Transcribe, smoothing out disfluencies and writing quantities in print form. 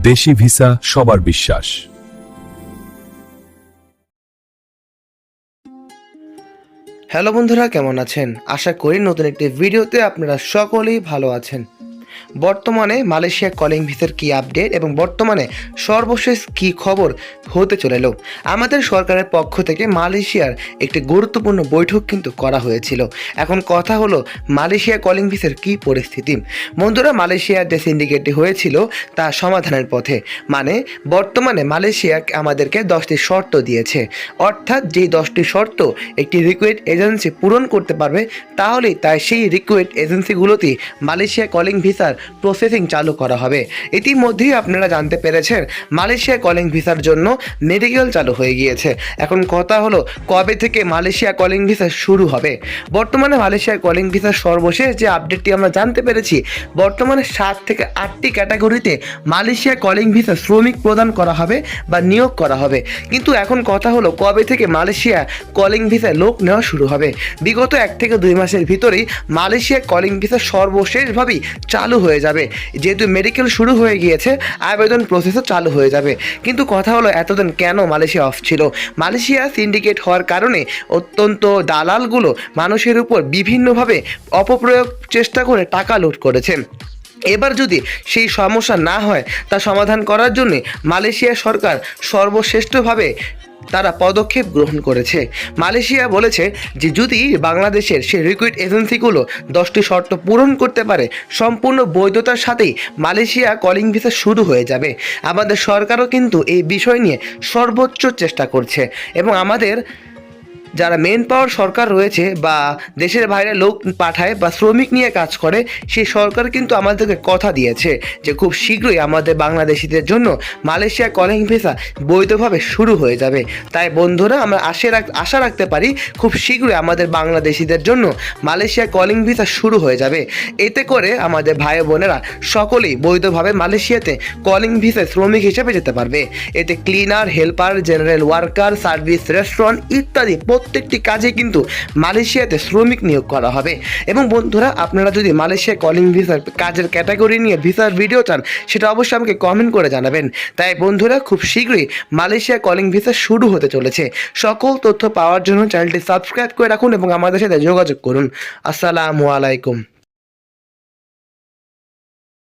দেশি ভিসা সবার বিশ্বাস। হ্যালো বন্ধুরা, কেমন আছেন? আশা করি নতুন একটি ভিডিওতে আপনারা সকলেই ভালো আছেন। বর্তমানে মালয়েশিয়া কলিং ভিসার কি আপডেট এবং বর্তমানে সর্বশেষ কি খবর হতে চলেল, আমাদের সরকারের পক্ষ থেকে মালয়েশিয়ার একটি গুরুত্বপূর্ণ বৈঠক কিন্তু করা হয়েছিল। এখন কথা হলো মালয়েশিয়া কলিং ভিসার কি পরিস্থিতি। বন্ধুরা, মালয়েশিয়ার যে সিন্ডিকেটটি হয়েছিল তা সমাধানের পথে, মানে বর্তমানে মালয়েশিয়া আমাদেরকে 10টি শর্ত দিয়েছে, অর্থাৎ যেই 10টি শর্ত একটি রিকোয়েস্ট এজেন্সি পূরণ করতে পারবে তাহলেই তাই সেই রিকোয়েস্ট এজেন্সিগুলোতে মালয়েশিয়া কলিং ভিসার প্রসেসিং চালু করা হবে। ইতিমধ্যেই আপনারা জানতে পেরেছেন মালয়েশিয়া কলিং ভিসার জন্য মেডিকেল চালু হয়ে গিয়েছে। এখন কথা হলো কবে থেকে মালয়েশিয়া কলিং ভিসা শুরু হবে। বর্তমানে মালয়েশিয়া কলিং ভিসার সর্বশেষ যে আপডেটটি আমরা জানতে পেরেছি, বর্তমানে 7 থেকে 8টি ক্যাটাগরিতে মালয়েশিয়া কলিং ভিসা শ্রমিক প্রদান করা হবে বা নিয়োগ করা হবে। কিন্তু এখন কথা হলো কবে থেকে মালয়েশিয়া কলিং ভিসা লোক নেওয়া শুরু হবে। বিগত 1 থেকে 2 মাসের ভিতরেই মালয়েশিয়া কলিং ভিসা সর্বশেষভাবেই চালু হয়ে যাবে। যেহেতু মেডিকেল শুরু হয়ে গিয়েছে, আবেদন প্রসেসও চালু হয়ে যাবে। কিন্তু কথা হলো এতদিন কেন মালয়েশিয়া অফ ছিল? মালয়েশিয়া সিন্ডিকেট হওয়ার কারণে অত্যন্ত দালালগুলো মানুষের উপর বিভিন্নভাবে অপপ্রয়োগ চেষ্টা করে টাকা লুট করেছে। এবার যদি সেই সমস্যা না হয় তা সমাধান করার জন্য মালয়েশিয়া সরকার সর্বশ্রেষ্ঠভাবে তারা পদক্ষেপ গ্রহণ করেছে। মালয়েশিয়া বলেছে যে যদি বাংলাদেশের সেই রিক্রুট এজেন্সিগুলো 10টি শর্ত পূরণ করতে পারে, সম্পূর্ণ বৈধতার সাথেই মালয়েশিয়া কলিং ভিসা শুরু হয়ে যাবে। আমাদের সরকারও কিন্তু এই বিষয় নিয়ে সর্বোচ্চ চেষ্টা করছে এবং আমাদের যারা মেন পাওয়ার সরকার রয়েছে বা দেশের বাইরে লোক পাঠায় বা শ্রমিক নিয়ে কাজ করে, সেই সরকার কিন্তু আমাদেরকে কথা দিয়েছে যে খুব শীঘ্রই আমাদের বাংলাদেশিদের জন্য মালয়েশিয়া কলিং ভিসা বৈধভাবে শুরু হয়ে যাবে। তাই বন্ধুরা, আমরা আশা রাখতে পারি খুব শীঘ্রই আমাদের বাংলাদেশিদের জন্য মালয়েশিয়া কলিং ভিসা শুরু হয়ে যাবে। এতে করে আমাদের ভাই বোনেরা সকলেই বৈধভাবে মালয়েশিয়াতে কলিং ভিসা শ্রমিক হিসেবে যেতে পারবে। এতে cleaner, helper, general worker, service, restaurant ইত্যাদি প্রত্যেকটি কাজে কিন্তু মালয়েশিয়াতে শ্রমিক নিয়োগ করা হবে। এবং বন্ধুরা, আপনারা যদি মালয়েশিয়া কলিং ভিসার কাজের ক্যাটাগরি নিয়ে ভিসার ভিডিও চান, সেটা অবশ্যই আমাকে কমেন্ট করে জানাবেন। তাই বন্ধুরা, খুব শীঘ্রই মালয়েশিয়া কলিং ভিসা শুরু হতে চলেছে। সকল তথ্য পাওয়ার জন্য চ্যানেলটি সাবস্ক্রাইব করে রাখুন এবং আমাদের সাথে যোগাযোগ করুন। আসসালামু আলাইকুম।